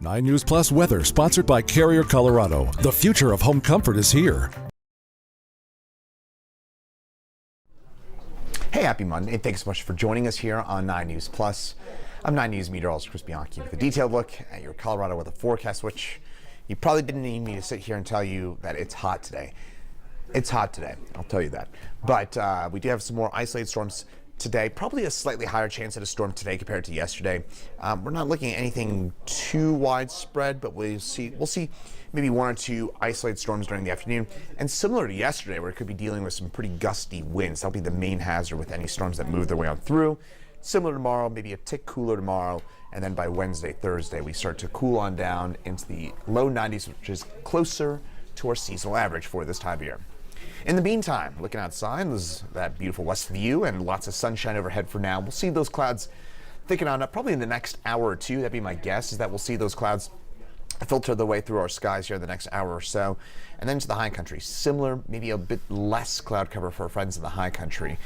9 News Plus weather, sponsored by Carrier Colorado. The future of home comfort is here. Hey, happy Monday. Thanks so much for joining us here on 9 News Plus. I'm 9 News meteorologist Chris Bianchi with a detailed look at your Colorado weather forecast, which you probably didn't need me to sit here and tell you that it's hot today. It's hot today, I'll tell you that. But we do have some more isolated storms today, probably a slightly higher chance at a storm today compared to yesterday. We're not looking at anything too widespread, but we'll see maybe one or two isolated storms during the afternoon. And similar to yesterday, where it could be dealing with some pretty gusty winds. That'll be the main hazard with any storms that move their way on through. Similar tomorrow, maybe a tick cooler tomorrow, and then by Wednesday, Thursday, we start to cool on down into the low 90s, which is closer to our seasonal average for this time of year. In the meantime, looking outside, there's that beautiful west view and lots of sunshine overhead for now. We'll see those clouds thicken on up probably in the next hour or two. That'd be my guess, is that we'll see those clouds filter their way through our skies here in the next hour or so. And then to the high country, similar, maybe a bit less cloud cover for our friends in the high country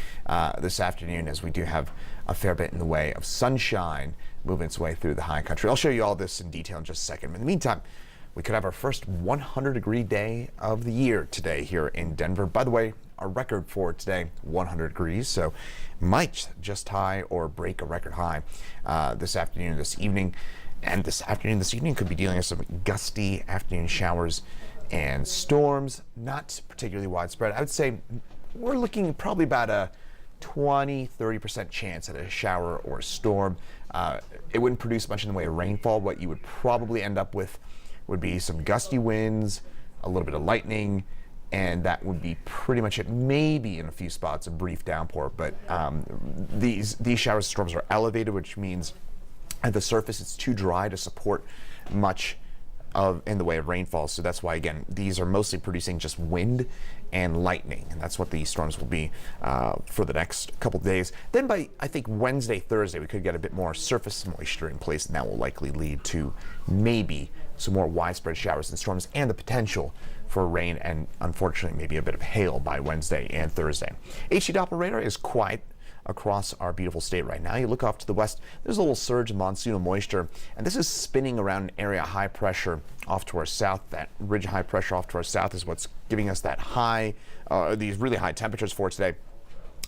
this afternoon, as we do have a fair bit in the way of sunshine moving its way through the high country. I'll show you all this in detail in just a second. But in the meantime, we could have our first 100-degree day of the year today here in Denver. By the way, our record for today, 100 degrees, so might just tie or break a record high this afternoon, this evening. And this evening could be dealing with some gusty afternoon showers and storms, not particularly widespread. I would say we're looking probably about a 20-30% chance at a shower or a storm. It wouldn't produce much in the way of rainfall. What you would probably end up with would be some gusty winds, a little bit of lightning, and that would be pretty much it. Maybe in a few spots a brief downpour, but these showers and storms are elevated, which means at the surface it's too dry to support much in the way of rainfall. So that's why, again, these are mostly producing just wind and lightning, and that's what these storms will be for the next couple of days. Then by, I think, Wednesday, Thursday, we could get a bit more surface moisture in place, and that will likely lead to maybe some more widespread showers and storms and the potential for rain and, unfortunately, maybe a bit of hail by Wednesday and Thursday. HD Doppler radar is quiet across our beautiful state right now. You look off to the west, there's a little surge of monsoonal moisture, and this is spinning around an area of high pressure off to our south. That ridge of high pressure off to our south is what's giving us that these really high temperatures for today,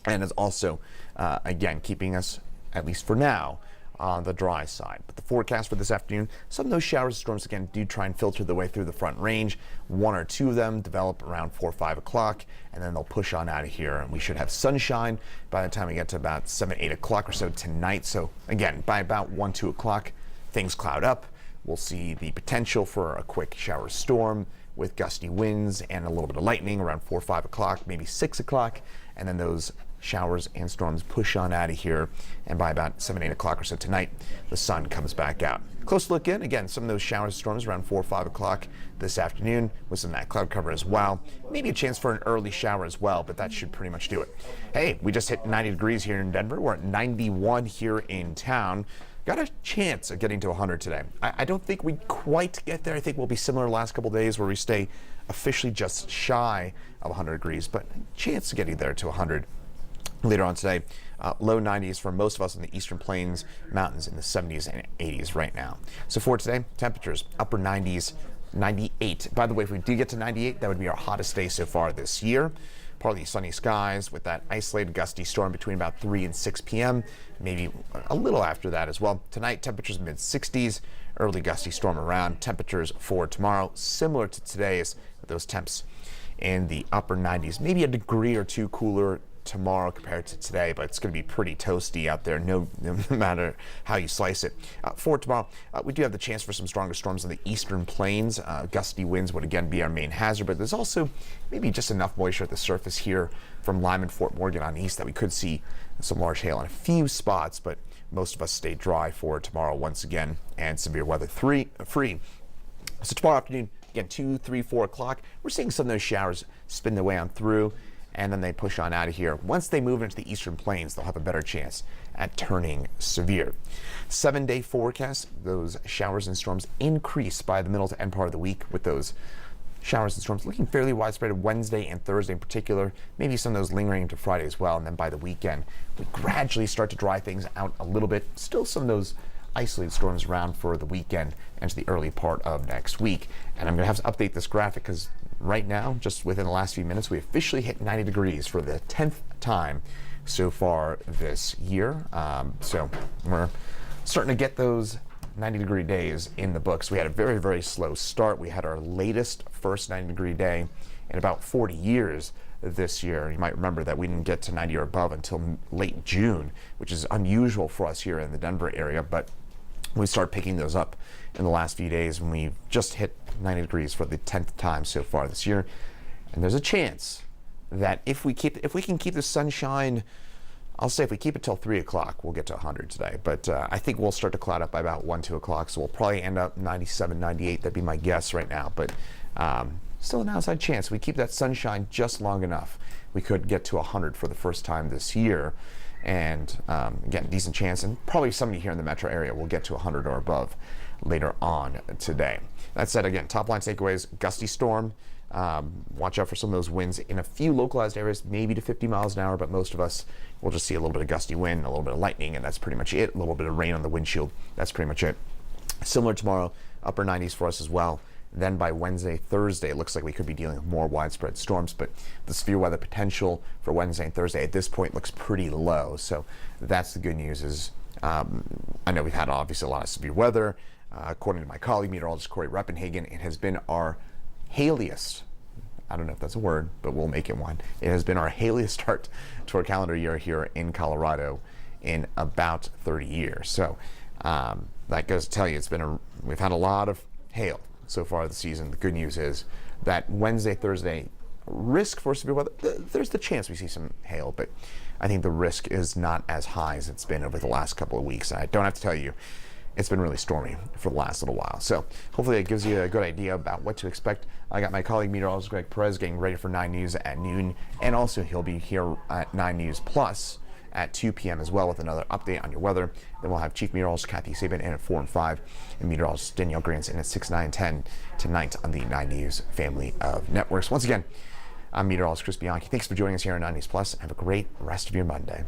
and is also, again, keeping us, at least for now, on the dry side. But the forecast for this afternoon, some of those showers and storms again do try and filter their way through the front range. One or two of them develop around 4 or 5 o'clock, and then they'll push on out of here, and we should have sunshine by the time we get to about 7, 8 o'clock or so tonight. So again, by about 1, 2 o'clock, things cloud up. We'll see the potential for a quick shower storm with gusty winds and a little bit of lightning around 4 or 5 o'clock, maybe 6 o'clock, and then those showers and storms push on out of here, and by about 7, 8 o'clock or so tonight, the sun comes back out. Close look in, again, some of those showers and storms around 4 or 5 o'clock this afternoon with some of that cloud cover as well. Maybe a chance for an early shower as well, but that should pretty much do it. Hey, we just hit 90 degrees here in Denver. We're at 91 here in town. Got a chance of getting to 100 today. I don't think we quite get there. I think we'll be similar to the last couple of days where we stay officially just shy of 100 degrees, but chance of getting there to 100 later on today. Low 90s for most of us in the eastern plains, mountains in the 70s and 80s right now. So for today, temperatures upper 90s, 98. By the way, if we do get to 98, that would be our hottest day so far this year. Partly sunny skies with that isolated gusty storm between about 3 and 6 p.m. Maybe a little after that as well. Tonight, temperatures mid 60s, early gusty storm around. Temperatures for tomorrow, similar to today's, with those temps in the upper 90s. Maybe a degree or two cooler tomorrow compared to today, but it's going to be pretty toasty out there, no matter how you slice it. For tomorrow, we do have the chance for some stronger storms in the eastern plains. Gusty winds would again be our main hazard, but there's also maybe just enough moisture at the surface here from Lyman, Fort Morgan on east that we could see some large hail in a few spots, but most of us stay dry for tomorrow once again, and severe weather free. So tomorrow afternoon, again, 2, 3, 4 o'clock, we're seeing some of those showers spin their way on through, and then they push on out of here. Once they move into the eastern plains, they'll have a better chance at turning severe. 7-day forecast, those showers and storms increase by the middle to end part of the week, with those showers and storms looking fairly widespread Wednesday and Thursday in particular, maybe some of those lingering into Friday as well. And then by the weekend, we gradually start to dry things out a little bit. Still some of those isolated storms around for the weekend, into the early part of next week. And I'm going to have to update this graphic because right now, just within the last few minutes, we officially hit 90 degrees for the 10th time so far this year. So we're starting to get those 90-degree days in the books. We had a very, very slow start. We had our latest first 90-degree day in about 40 years this year. You might remember that we didn't get to 90 or above until late June, which is unusual for us here in the Denver area, but we started picking those up in the last few days when we just hit 90 degrees for the 10th time so far this year. And there's a chance that if we can keep the sunshine, I'll say if we keep it till 3 o'clock, we'll get to 100 today. But I think we'll start to cloud up by about 1, 2 o'clock. So we'll probably end up 97, 98. That'd be my guess right now. But still an outside chance. We keep that sunshine just long enough, we could get to 100 for the first time this year. And again, decent chance. And probably somebody here in the metro area will get to 100 or above later on today. That said, again, top line takeaways, gusty storm. Watch out for some of those winds in a few localized areas, maybe to 50 miles an hour, but most of us will just see a little bit of gusty wind, a little bit of lightning, and that's pretty much it. A little bit of rain on the windshield. That's pretty much it. Similar tomorrow, upper 90s for us as well. Then by Wednesday, Thursday, it looks like we could be dealing with more widespread storms, but the severe weather potential for Wednesday and Thursday at this point looks pretty low. So that's the good news is, I know we've had obviously a lot of severe weather. According to my colleague, meteorologist Corey Reppenhagen, it has been our hailiest, I don't know if that's a word, but we'll make it one. It has been our hailiest start to our calendar year here in Colorado in about 30 years. So that goes to tell you, we've had a lot of hail so far this season. The good news is that Wednesday, Thursday, risk for severe weather, there's the chance we see some hail, but I think the risk is not as high as it's been over the last couple of weeks. And I don't have to tell you, it's been really stormy for the last little while. So hopefully it gives you a good idea about what to expect. I got my colleague meteorologist Greg Perez getting ready for 9 News at noon, and also he'll be here at 9 News Plus at 2 p.m. as well with another update on your weather. Then we'll have Chief Meteorologist Kathy Sabin in at 4 and 5, and Meteorologist Danielle Grants in at 6, 9, 10 tonight on the 9 News family of networks. Once again, I'm Meteorologist Chris Bianchi. Thanks for joining us here on 9 News Plus. Have a great rest of your Monday.